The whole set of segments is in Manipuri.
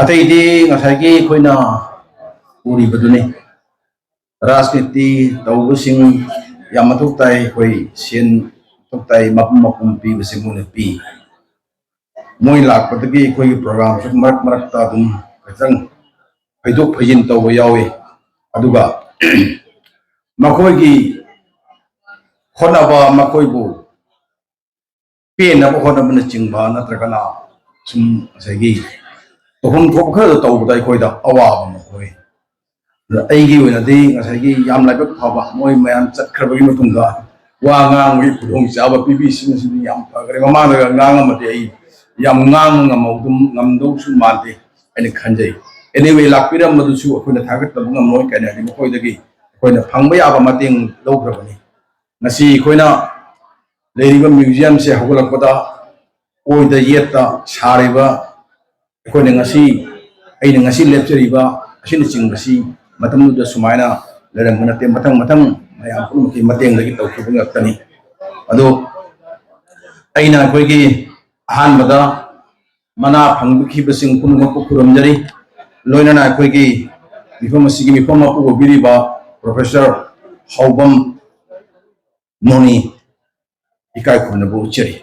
ꯑꯇꯩꯗꯤ ꯉꯁꯥꯏꯒꯤ ꯑꯩꯈꯣꯏꯅ ꯎꯔꯤꯕꯗꯨꯅꯤ ꯔꯥꯖꯅꯤꯇꯤ ꯇꯧꯕꯁꯤꯡ ꯌꯥꯝ ꯃꯊꯧ ꯇꯥꯏ ꯑꯩꯈꯣꯏ ꯁꯦꯟ ꯃꯊꯧ ꯇꯥꯏ ꯃꯄꯨꯝ ꯃꯄꯨꯝ ꯄꯤꯕꯁꯦ ꯃꯣꯏꯅ ꯄꯤ ꯃꯣꯏ ꯂꯥꯛꯄꯗꯒꯤ ꯑꯩꯈꯣꯏꯒꯤ ꯄ꯭ꯔꯣꯒ꯭ꯔꯥꯝꯁꯨ ꯃꯔꯛ ꯃꯔꯛꯇ ꯑꯗꯨꯝ ꯈꯤꯇꯪ ꯐꯩꯗꯣꯛ ꯐꯩꯖꯤꯟ ꯇꯧꯕ ꯌꯥꯎꯏ ꯑꯗꯨꯒ ꯃꯈꯣꯏꯒꯤ ꯍꯣꯠꯅꯕ ꯃꯈꯣꯏꯕꯨ ꯄꯦꯟꯅꯕ ꯍꯣꯠꯅꯕꯅꯆꯤꯡꯕ ꯅꯠꯇ꯭ꯔꯒꯅ ꯁꯨꯝ ꯉꯁꯥꯏꯒꯤ ꯇꯧꯐꯝ ꯊꯣꯛꯄ ꯈꯔꯗ ꯇꯧꯕꯗ ꯑꯩꯈꯣꯏꯗ ꯑꯋꯥꯕ ꯑꯃ ꯑꯣꯏ ꯑꯩꯒꯤ ꯑꯣꯏꯅꯗꯤ ꯉꯁꯥꯏꯒꯤ ꯌꯥꯝ ꯂꯥꯏꯕꯛ ꯐꯕ ꯃꯣꯏ ꯃꯌꯥꯝ ꯆꯠꯈ꯭ꯔꯕꯒꯤ ꯃꯇꯨꯡꯗ ꯋꯥ ꯉꯥꯡꯕꯒꯤ ꯈꯨꯗꯣꯡꯆꯥꯕ ꯄꯤꯕꯤꯁꯤꯡ ꯑꯁꯤꯗꯤ ꯌꯥꯝ ꯐꯈ꯭ꯔꯦ ꯃꯃꯥꯡꯗꯒ ꯉꯥꯡꯉꯝꯃꯗꯤ ꯑꯩ ꯌꯥꯝ ꯉꯥꯡꯕ ꯉꯝꯗꯧꯁꯨ ꯃꯥꯟꯗꯦ ꯑꯩꯅ ꯈꯟꯖꯩ ꯑꯦꯅꯤꯋꯦ ꯂꯥꯛꯄꯤꯔꯝꯕꯗꯨꯁꯨ ꯑꯩꯈꯣꯏꯅ ꯊꯥꯒꯠꯇꯕ ꯉꯝꯂꯣꯏ ꯀꯩꯅꯣ ꯍꯥꯏꯗꯤ ꯃꯈꯣꯏꯗꯒꯤ ꯑꯩꯈꯣꯏꯅ ꯐꯪꯕ ꯌꯥꯕ ꯃꯇꯦꯡ ꯂꯧꯈ꯭ꯔꯕꯅꯤ ꯉꯁꯤ ꯑꯩꯈꯣꯏꯅ ꯂꯩꯔꯤꯕ ꯃ꯭ꯌꯨꯖꯤꯌꯝꯁꯦ ꯍꯧꯒꯠꯂꯛꯄꯗ ꯑꯣꯏꯗ ꯌꯦꯠꯇ ꯁꯥꯔꯤꯕ ꯑꯩꯈꯣꯏꯅ ꯉꯁꯤ ꯑꯩꯅ ꯉꯁꯤ ꯂꯦꯞꯆꯔꯤꯕ ꯑꯁꯤꯅꯆꯤꯡꯕꯁꯤ ꯃꯇꯝꯗꯨꯗ ꯁꯨꯃꯥꯏꯅ ꯂꯩꯔꯝꯕ ꯅꯠꯇꯦ ꯃꯊꯪ ꯃꯊꯪ ꯃꯌꯥꯝ ꯄꯨꯝꯅꯃꯛꯀꯤ ꯃꯇꯦꯡꯗꯒꯤ ꯇꯧꯈꯤꯕ ꯉꯥꯛꯇꯅꯤ ꯑꯗꯣ ꯑꯩꯅ ꯑꯩꯈꯣꯏꯒꯤ ꯑꯍꯥꯟꯕꯗ ꯃꯅꯥ ꯐꯪꯕꯤꯈꯤꯕꯁꯤꯡ ꯄꯨꯝꯅꯃꯛꯄꯨ ꯈꯨꯔꯨꯝꯖꯔꯤ ꯂꯣꯏꯅꯅ ꯑꯩꯈꯣꯏꯒꯤ ꯃꯤꯐꯝ ꯑꯁꯤꯒꯤ ꯃꯤꯐꯝ ꯃꯄꯨ ꯑꯣꯏꯕꯤꯔꯤꯕ ꯄ꯭ꯔꯣꯐꯦꯁꯔ ꯍꯥꯎꯕꯝ ꯅꯣꯅꯤ ꯏꯀꯥꯏ ꯈꯨꯝꯅꯕ ꯎꯠꯆꯔꯤ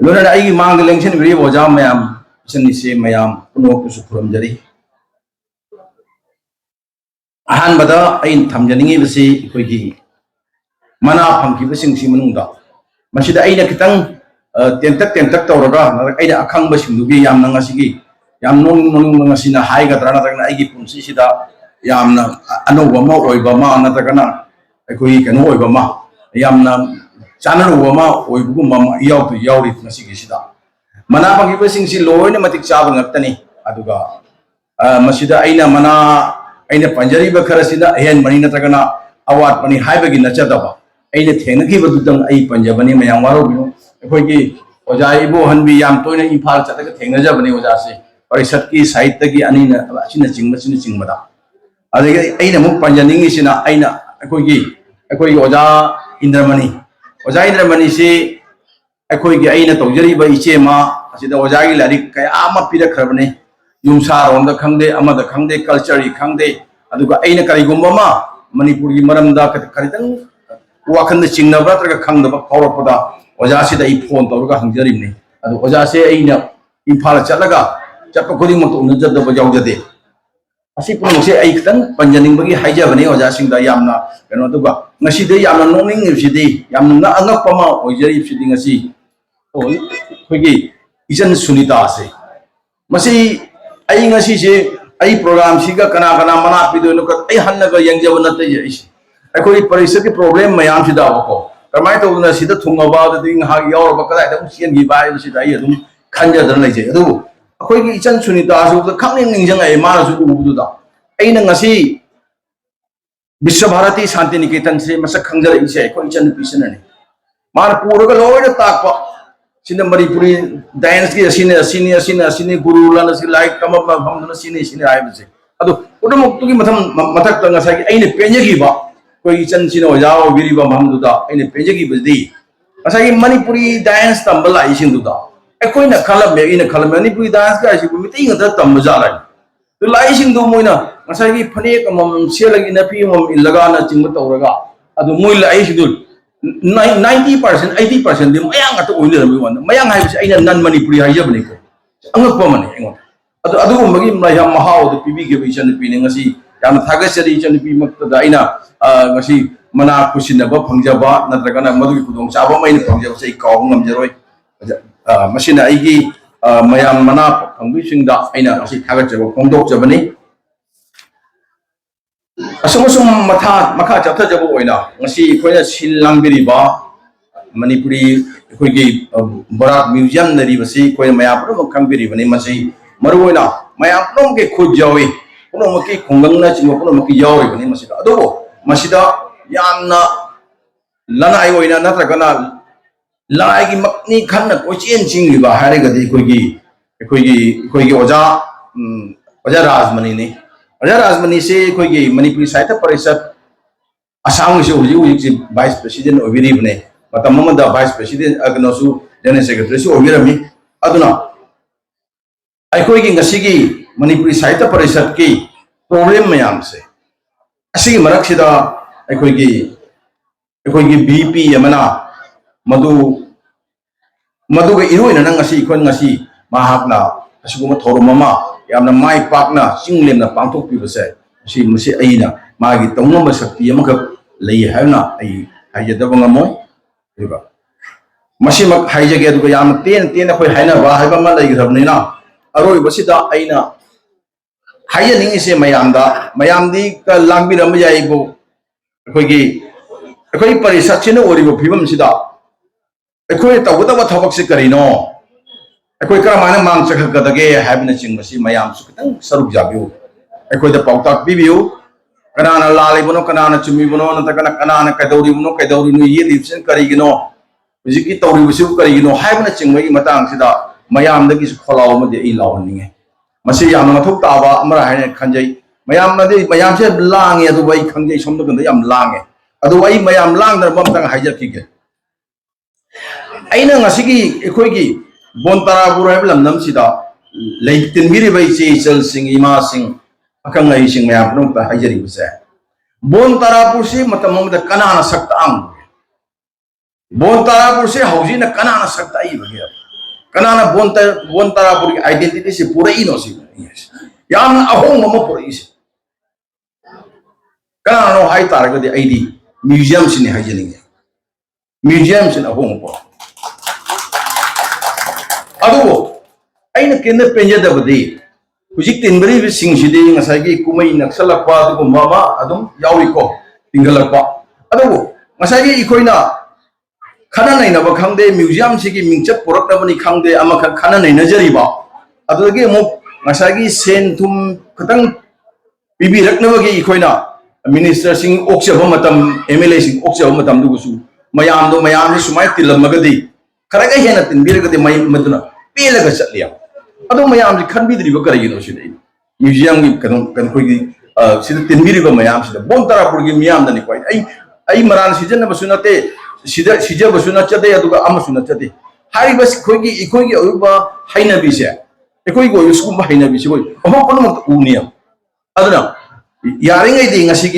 ꯂꯣꯏꯅꯅ ꯑꯩꯒꯤ ꯃꯥꯡꯗ ꯂꯦꯡꯁꯤꯟꯕꯤꯔꯤꯕ ꯑꯣꯖꯥ ꯃꯌꯥꯝ ꯏꯆꯟ ꯏꯆꯦ ꯃꯌꯥꯝ ꯄꯨꯝꯅꯃꯛꯄꯨꯁꯨ ꯈꯨꯔꯨꯝꯖꯔꯤ ꯑꯍꯥꯟꯕꯗ ꯑꯩꯅ ꯊꯝꯖꯅꯤꯡꯉꯤꯕꯁꯤ ꯑꯩꯈꯣꯏꯒꯤ ꯃꯅꯥ ꯐꯪꯈꯤꯕꯁꯤꯡꯁꯤ ꯃꯅꯨꯡꯗ ꯃꯁꯤꯗ ꯑꯩꯅ ꯈꯤꯇꯪ ꯇꯦꯟꯇꯛ ꯇꯧꯔꯒ ꯑꯩꯅ ꯑꯈꯪꯕꯁꯤꯡꯗꯨꯒꯤ ꯌꯥꯝꯅ ꯉꯁꯤꯒꯤ ꯌꯥꯝ ꯅꯣꯡꯅꯤꯡꯕ ꯉꯁꯤꯅ ꯍꯥꯏꯒꯗ꯭ꯔꯥ ꯅꯠꯇ꯭ꯔꯒꯅ ꯑꯩꯒꯤ ꯄꯨꯟꯁꯤꯁꯤꯗ ꯌꯥꯝꯅ ꯑꯅꯧꯕ ꯑꯃ ꯑꯣꯏꯕ ꯑꯃ ꯅꯠꯇ꯭ꯔꯒꯅ ꯑꯩꯈꯣꯏꯒꯤ ꯀꯩꯅꯣ ꯑꯣꯏꯕ ꯑꯃ ꯌꯥꯝꯅ ꯆꯥꯅꯔꯨꯕ ꯑꯃ ꯑꯣꯏꯕꯒꯨꯝꯕ ꯑꯃ ꯌꯥꯎꯔꯤ ꯉꯁꯤꯒꯤꯁꯤꯗ ꯃꯅꯥ ꯐꯪꯈꯤꯕꯁꯤꯡꯁꯤ ꯂꯣꯏꯅ ꯃꯇꯤꯛ ꯆꯥꯕ ꯉꯥꯛꯇꯅꯤ ꯑꯗꯨꯒ ꯃꯁꯤꯗ ꯑꯩꯅ ꯄꯟꯖꯔꯤꯕ ꯈꯔꯁꯤꯗ ꯑꯍꯦꯟꯕꯅꯤ ꯅꯠꯇ꯭ꯔꯒꯅ ꯑꯋꯥꯠꯄꯅꯤ ꯍꯥꯏꯕꯒꯤ ꯅꯠꯆꯗꯕ ꯑꯩꯅ ꯊꯦꯡꯅꯈꯤꯕꯗꯨꯗꯪ ꯑꯩ ꯄꯟꯖꯕꯅꯤ ꯃꯌꯥꯝ ꯋꯥꯔꯧꯕꯤꯅꯨ ꯑꯩꯈꯣꯏꯒꯤ ꯑꯣꯖꯥ ꯏꯕꯣꯍꯟꯕꯤ ꯌꯥꯝ ꯇꯣꯏꯅ ꯏꯝꯐꯥꯜ ꯆꯠꯂꯒ ꯊꯦꯡꯅꯖꯕꯅꯤ ꯑꯣꯖꯥꯁꯦ ꯄꯔꯤꯁꯠꯀꯤ ꯁꯥꯍꯤꯠꯇꯒꯤ ꯑꯁꯤꯅꯆꯤꯡꯕꯗ ꯑꯗꯒꯤ ꯑꯩꯅ ꯑꯃꯨꯛ ꯄꯟꯖꯅꯤꯡꯉꯤꯁꯤꯅ ꯑꯩꯈꯣꯏꯒꯤ ꯑꯣꯖꯥ ꯏꯟꯗ꯭ꯔꯃꯅꯤꯁꯤ ꯑꯩꯅ ꯇꯧꯖꯔꯤꯕ ꯏꯆꯦꯃ ꯑꯁꯤꯗ ꯑꯣꯖꯥꯒꯤ ꯂꯥꯏꯔꯤꯛ ꯀꯌꯥ ꯑꯃ ꯄꯤꯔꯛꯈ꯭ꯔꯕꯅꯤ ꯌꯨꯝꯁꯥꯔꯣꯝꯗ ꯈꯪꯗꯦ ꯑꯃꯗ ꯈꯪꯗꯦ ꯀꯜꯆꯔꯒꯤ ꯈꯪꯗꯦ ꯑꯗꯨꯒ ꯑꯩꯅ ꯀꯔꯤꯒꯨꯝꯕ ꯑꯃ ꯃꯅꯤꯄꯨꯔꯒꯤ ꯃꯔꯝꯗ ꯈꯤꯇꯪ ꯋꯥꯈꯜꯗ ꯆꯤꯡꯅꯕ ꯅꯠꯇ꯭ꯔꯒ ꯈꯪꯗꯕ ꯐꯥꯎꯔꯛꯄꯗ ꯑꯣꯖꯥꯁꯤꯗ ꯑꯩ ꯐꯣꯟ ꯇꯧꯔꯒ ꯍꯪꯖꯔꯤꯕꯅꯤ ꯑꯗꯣ ꯑꯣꯖꯥꯁꯦ ꯑꯩꯅ ꯏꯝꯐꯥꯜ ꯆꯠꯄ ꯈꯨꯗꯤꯡꯃꯛꯇ ꯎꯅꯖꯗꯕ ꯌꯥꯎꯖꯗꯦ ꯑꯁꯤ ꯄꯨꯝꯅꯃꯛꯁꯦ ꯑꯩ ꯈꯤꯇꯪ ꯄꯟꯖꯅꯤꯡꯕꯒꯤ ꯍꯥꯏꯖꯕꯅꯤ ꯑꯣꯖꯥꯁꯤꯡꯗ ꯌꯥꯝꯅ ꯀꯩꯅꯣ ꯑꯗꯨꯒ ꯉꯁꯤꯗ ꯌꯥꯝꯅ ꯅꯣꯛꯅꯤꯡꯉꯤꯕꯁꯤꯗꯤ ꯌꯥꯝꯅ ꯑꯉꯛꯄ ꯑꯃ ꯑꯣꯏꯖꯔꯤꯕꯁꯤꯗꯤ ꯉꯁꯤ ꯑꯩꯈꯣꯏꯒꯤ ꯏꯆꯟ ꯁꯨꯅꯤꯇꯥꯁꯦ ꯃꯁꯤ ꯑꯩ ꯉꯁꯤꯁꯦ ꯑꯩ ꯄ꯭ꯔꯣꯒ꯭ꯔꯥꯝꯁꯤꯒ ꯀꯅꯥ ꯃꯅꯥ ꯄꯤꯗꯣꯏꯅꯣ ꯑꯩ ꯍꯟꯅꯒ ꯌꯦꯡꯖꯕ ꯅꯠꯇꯦ ꯑꯩꯁꯦ ꯑꯩꯈꯣꯏꯒꯤ ꯄꯔꯤꯁꯠꯀꯤ ꯄ꯭ꯔꯣꯕ꯭ꯂꯦꯝ ꯃꯌꯥꯝꯁꯤꯗꯀꯣ ꯀꯃꯥꯏꯅ ꯇꯧꯗꯅ ꯁꯤꯗ ꯊꯨꯡꯉꯕ ꯑꯗꯨꯗꯒꯤ ꯉꯥꯏꯍꯥꯛ ꯌꯥꯎꯔꯕ ꯀꯗꯥꯏꯗ ꯑꯃꯨꯛ ꯆꯦꯟꯈꯤꯕ ꯍꯥꯏꯕꯁꯤꯗ ꯑꯩ ꯑꯗꯨꯝ ꯈꯟꯖꯗꯅ ꯂꯩꯖꯩ ꯑꯗꯨꯕꯨ ꯑꯩꯈꯣꯏꯒꯤ ꯏꯆꯟ ꯁꯨꯅꯤꯇꯥꯁꯨ ꯈꯪꯅꯤꯡ ꯅꯤꯡꯁꯤꯡꯉꯛꯑꯦ ꯃꯥꯅꯁꯨ ꯎꯕꯗꯨꯗ ꯑꯩꯅ ꯉꯁꯤ ꯕꯤꯁ꯭ꯋ ꯚꯥꯔꯇꯤ ꯁꯥꯟꯇꯤꯅꯤꯀꯦꯇꯟꯁꯦ ꯃꯁꯛ ꯈꯪꯖꯔꯛꯏꯁꯦ ꯑꯩꯈꯣꯏ ꯏꯆꯟꯅꯨꯄꯤꯁꯤꯅꯅꯤ ꯃꯥꯅ ꯄꯨꯔꯒ ꯂꯣꯏꯅ ꯇꯥꯛꯄ sini Manipuri dance ki asini guru lana si like come up from sini ai bse adu udah muktu ki mathak tanga sa ki aine penje ki ba koi chan sino jao biri ba mamdu da aine penje ki bdi asa ki Manipuri dance tambala isin du da koi na khala me ina khala Manipuri dance ka si mi ti ngada tamja la to lai sing du moina asa ki phane kamam se lagi na pi mom ilaga na ching tawraga adu moi lai sidul 90% 80% dim ayang ato oil na biwan mayang hay sa ina non Manipuri hayab ni ko ang pa man ingon adu magi mayam mahaw de pibi ge bisan pining ngasi yam thagasari chan pi makta da ina ngasi mana kusinaba phangjaba natragana madu kudong chaba mai ni phangjaba sai kaw ngam jaroi masina aigi mayam mana phangbi singda aina ngasi thagasaba phongdok jabani asum makha chatha jabo oina ngasi khoina silangbiriba Manipuri khoigi Barak museum nari basi khoi maya pro khangbiri bani masi maruina maya prom ke khoj jawi puno maki khungang na chimo puno maki yawi bani masida ado masida yamna lana ai oina natra kana lai gi makni khanna kochen chingli ba hare gadi khoigi oja rajmani ni oja rajmani se khoigi Manipuri Sahitya Parishad Assam se uji vice president obiri bane matam amada vice president agnosu general secretary se obirami aduna अखोई की ngasi की मणिपुरी साहित्य परिषद की प्रॉब्लम मैम से असी मरक सिदा अखोई की बीपी यमना मधु मधु के इरोइन नंग ngasi अखोई ngasi महाकना असिगुम थोरम अमा यामना माई पाकना चिंगलेमना पांथोकपिबसे असी मसी अइना मागी तौनम शक्ति अमखक लई हैना अइ हाइजदब ngमोय दुगा मसी मक हाइजगे दुगा याम तेन तेन अखोई हाइना बा हाइबा मा लइग्रबनिना अरोई बसिदा अइना हाइजनिंग इसे मयामदा मयामदी का लांगबिरम याइबो अखोई अखोई परिषद सिन ओरिबो फिबम सिदा अखोई तौगदब थबक से करिनो अखोई करमाने मांग चखकदगे हाइबना चिंगबसी मयाम सुखतंग सरुक जाबियो अखोई द पाउताक बिबियो कनाना लालिबनो कनाना चुमिबनो नतकना कनाना कदौरिबनो कदौरिनो ये दिप्सन करिगिनो हुजिकी तौरिबसु करिगिनो हाइबना चिंगबगी मतंग सिदा मयामदगी खोलाव मदे ई लावनिंगे मसे याम मथुक ताबा अमरा हाइने खंजई मयाम नदे मयाम से लांगे अदु वई खंजई सोमद गंद याम लांगे अदु वई मयाम लांग दर बमतंग हाइजकीगे अइना ngasi एखोइगी बोनतारापुर हाइब लमनम सिदा लेतिनबिरिबै चेचल सिंग इमा सिंग अखंग लई सिंग मयाम पुनोक्ता हाइजरिबसे बोनतारापुर से मतम ममद कनाना सक्तांग बोनतारापुर से हौजिना कनाना सक्ताई बगे कनाना बोनतारापुर की आइडेंटिटी से पूरा इनो सी याम अहोंग मम पूरा इसे कनानो हाइ तारगदि आईडी म्यूजियम सिने हाइजनिंगे म्यूजियम सिन अहोंग पो अदुबो अइना केंद्र पेंजदबदि हुजिक तिनबरी सिंगसिदि ngसाइगी कुमै नक्सलकपा दुगु मामा अदुम याविको तिंगलकपा अदुबो ngसाइगी इखोइना खाना नैनब खंगदे म्यूजियम सिगी मिंगचत पुरकनबनि खंगदे अमख खाना नैनजरिबा अदुगी अमुक ngसाइगी सेन थुम खतंग बिबिरकनबगी इखोइना मिनिस्टर सिंग ओक्सब मतम एमएलए सिंग ओक्सब मतम दुगुसु मयाम सुमाय तिलमगदी खरगा हेना तिनबिरगदि मै मदुना पेलगा चलिया अदो मयाम जी खनबिद्रिबो करिगिनो सिदे म्यूजियम की कन कोई सिद तिनबिरिबो मयाम सिद बोनतारापुर की मियाम दनि कोई आई मरान सीजन बसु नते सिज बसु नचदे अदुगा अमसु नचदे हारि बस कोई की ओबा हाइनबी से कोई को युस्कुम हाइनबी से कोई अहो कोन मत उनिया अदना यारिंगै दि ngasi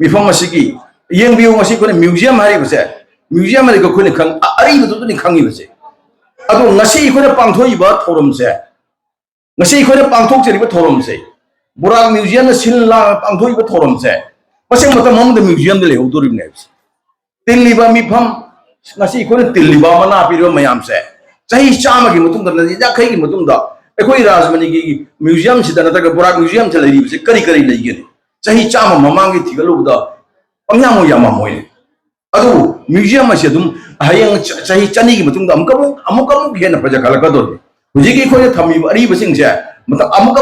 मिफम असigi येंबियो ngasi कोने म्यूजियम हारि बसे म्यूजियम हारि को कोने खंग अरि बदुनि खंगी बसे अदो ngasi कोने पांथोइबा थोरम से ngasi कोने पांथोकजरिबा थोरम से बुराक म्यूजियम सिनला पांथोइबा थोरम से मसे मतम मम द म्यूजियम दे लेउदोरिबने तिल्लिबा मिफम ngasi कोने तिल्लिबा मना पिरो मयाम से चाहि चाम की मतुंग द याखै की मतुंग द एकोई राजमनी की म्यूजियम सिदा नतक बुराक म्यूजियम से लेरिब से करी करी लेगे चाहि चाम ममांगी थिगलुबदा पंगयामो यामा मोय अदु म्यूजियम से दुम हयंग चाहि चनी की मतुंग अमुक हेन फजा खलकदो हुजिकी खोय थमी अरी बसिंग से मत अमुक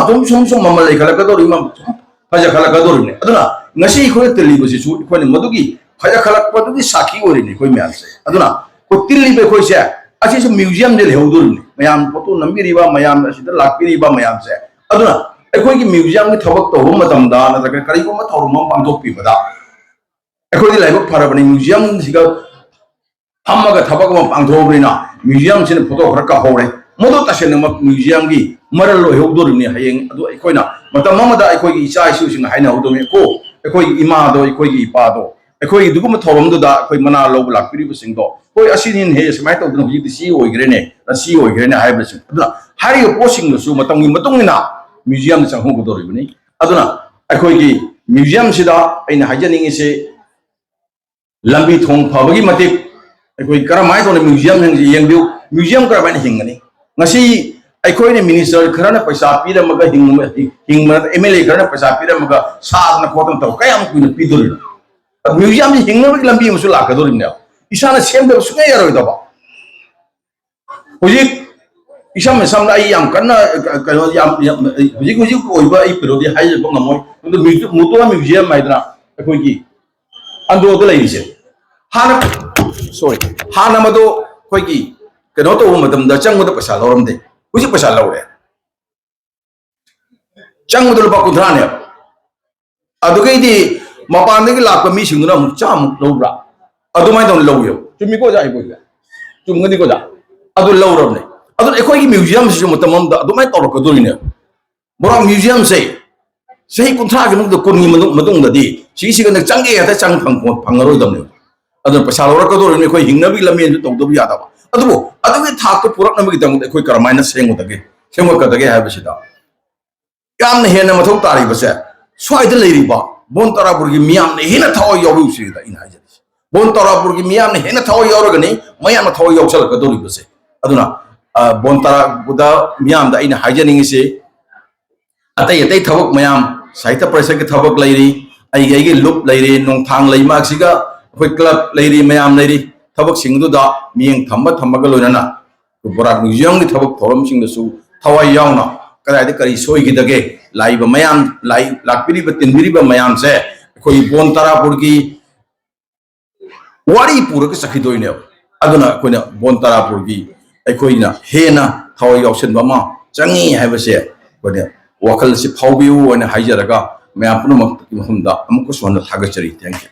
तुम सुम ममल ले खलकदो रिम फजा खलकदो ने अदुना ngasi खोय तिल्ली बसि सु खोय मदुगी फजा खलकपदुगी साखी ओरिनि खोय म्याम से अदुना को तिल्ली बे खोय से असी से म्यूजियम दे लेउदुरनि मयाम फोटो नंबिरिबा मयाम असिदा लाक्पिरिबा मयाम से अदुना अखोय की म्यूजियम की थबक तो हो मतमदा नतक करिगो म थौरम पांथोकपिबदा अखोय दि लाइबक फरबनि म्यूजियम सिगा हमगा थबक म पांथोबरिना म्यूजियम सिन फोटो खरका होरे मदो तसेन म म्यूजियम की मरल लो हेउदुरनि हयें अदु अखोयना मतम ममदा अखोय की इचा इसु सिंग हाइना होदोमे को अखोय की इमा दो अखोय की इपा दो अखोय दुगुम थौरम दुदा अखोय मना लो लाक्पिरिबो सिंग दो कोई असिनिन हे समाय तौदन हुजि सी ओइग्रेने सी ओइग्रेने हाइबसिंग अदुना हारियो पोसिंग सु मतंगी मतुंगिना म्यूजियम चंगहुगदोरिबनि अदुना अखोय की म्यूजियम सिदा अइना हाइजनिंग से लंबी थोंग फबगी मतिक अखोय करमाय तो म्यूजियम हंग येंबिउ म्यूजियम करबाइन हिंगनी ngasi अखोय ने मिनिस्टर खरना पैसा पिरमगा हिंग एमएलए खरना पैसा पिरमगा सागना खोतन तो कयाम कुन पिदोरि म्यूजियम हिंगनबगी लंबी मसु लाकदोरिने इसाना सेमदब सुंगे यारोइदबा हुजिक इसम सम आई याम कन्ना कनो याम हुजिक ओइबा आई पिरोदि हाइजबो ngमोय मुतो म्यूजियम माइदना अखोय की अंदो द लैसे हाना सॉरी हाना मदो खोय की कनो तो मतम द चंगद पैसा लौरमदे हुजिक पैसा लौरे चंगद लुपा कुंथ्राने अदुगैदि मपानदगी लाप मी सिंगुना मु चाम लौब्रा अदुमाय दन लौयो चुमी को जाय को चुमगनी को जा अदु लौरबने ꯑꯗꯨꯅ ꯑꯩꯈꯣꯏꯒꯤ ꯃ꯭ꯌꯨꯖꯤꯌꯝꯁꯤꯁꯨ ꯃꯇꯝ ꯑꯃꯗ ꯑꯗꯨꯃꯥꯏꯅ ꯇꯧꯔꯛꯀꯗꯣꯔꯤꯅꯦ ꯕꯣꯔꯥꯛ ꯃ꯭ꯌꯨꯖꯤꯌꯝꯁꯦ ꯆꯍꯤ 30ꯒꯤ ꯃꯅꯨꯡꯗ 10ꯒꯤ ꯃꯇꯨꯡꯗꯗꯤ ꯁꯤꯒꯤꯁꯤꯒ ꯆꯪꯒꯦ ꯍꯦꯛꯇ ꯐꯪꯉꯔꯣꯏꯗꯕꯅꯦꯕ ꯑꯗꯨꯅ ꯄꯩꯁꯥ ꯂꯧꯔꯛꯀꯗꯣꯔꯤꯕꯅꯤ ꯑꯩꯈꯣꯏ ꯍꯤꯡꯅꯕꯒꯤ ꯂꯝꯕꯦꯟꯁꯨ ꯇꯧꯗꯕ ꯌꯥꯗꯕ ꯑꯗꯨꯕꯨ ꯑꯗꯨꯒꯤ ꯊꯥꯛꯇ ꯄꯨꯔꯛꯅꯕꯒꯤꯗꯃꯛꯇ ꯑꯩꯈꯣꯏ ꯀꯔꯝꯍꯥꯏꯅ ꯁꯦꯝꯒꯠꯀꯗꯒꯦ ꯍꯥꯏꯕꯁꯤꯗ ꯌꯥꯝꯅ ꯍꯦꯟꯅ ꯃꯊꯧ ꯇꯥꯔꯤꯕꯁꯦ ꯁ꯭ꯋꯥꯏꯗ ꯂꯩꯔꯤꯕ ꯕꯣꯟ ꯇꯔꯥꯄꯨꯔꯒꯤ ꯃꯤꯌꯥꯝꯅ ꯍꯦꯟꯅ ꯊꯋꯥꯏ ꯌꯥꯎꯕꯤꯕꯁꯤꯗ ꯑꯩꯅ ꯍꯥꯏꯖꯔꯤꯁꯦ ꯕꯣꯟ ꯇꯔꯥꯄꯨꯔꯒꯤ ꯃꯤꯌꯥꯝꯅ ꯍꯦꯟꯅ ꯊꯋꯥꯏ ꯌꯥꯎꯔꯒꯅꯤ ꯃꯌꯥꯝꯅ ꯊꯋꯥꯏ ꯌꯥꯎꯁꯜꯂꯛꯀꯗꯧꯔꯤꯕꯁꯦ ꯑꯗꯨꯅ ꯕꯣꯟ ꯇꯔꯥꯄꯨꯔꯗ ꯃꯤꯌꯥꯝꯗ ꯑꯩꯅ ꯍꯥꯏꯖꯅꯤꯡꯉꯤꯁꯤ ꯑꯇꯩ ꯑꯇꯩ ꯊꯕꯛ ꯃꯌꯥꯝ ꯁꯥहित्य परिषद थबक लेरी आई लुप लेरी नोंथांग लेमाक्सिगा अखोई क्लब लेरी मयाम लेरी थबक सिंगदुदा मियंग थम्बग लोइनना बोराक म्यूजियम की थबक थोरम सिंगदसु थवाई यावना कदाइदे करी सोइगिदगे लाइब मयाम लाई लाक्पिरिब तिनबिरिब मयाम से अखोई बोन तरापुर की वारी पुरक सखिदोइने अदुना अखोइना बोन तरापुर की अखोइना हेना थवाई यावसनबमा चंगी हाइबसे कोने वखल से फाउबियु हाइजरगा मैं पुनमक मफमदा अमुक सोहन थागचरी थैंक यू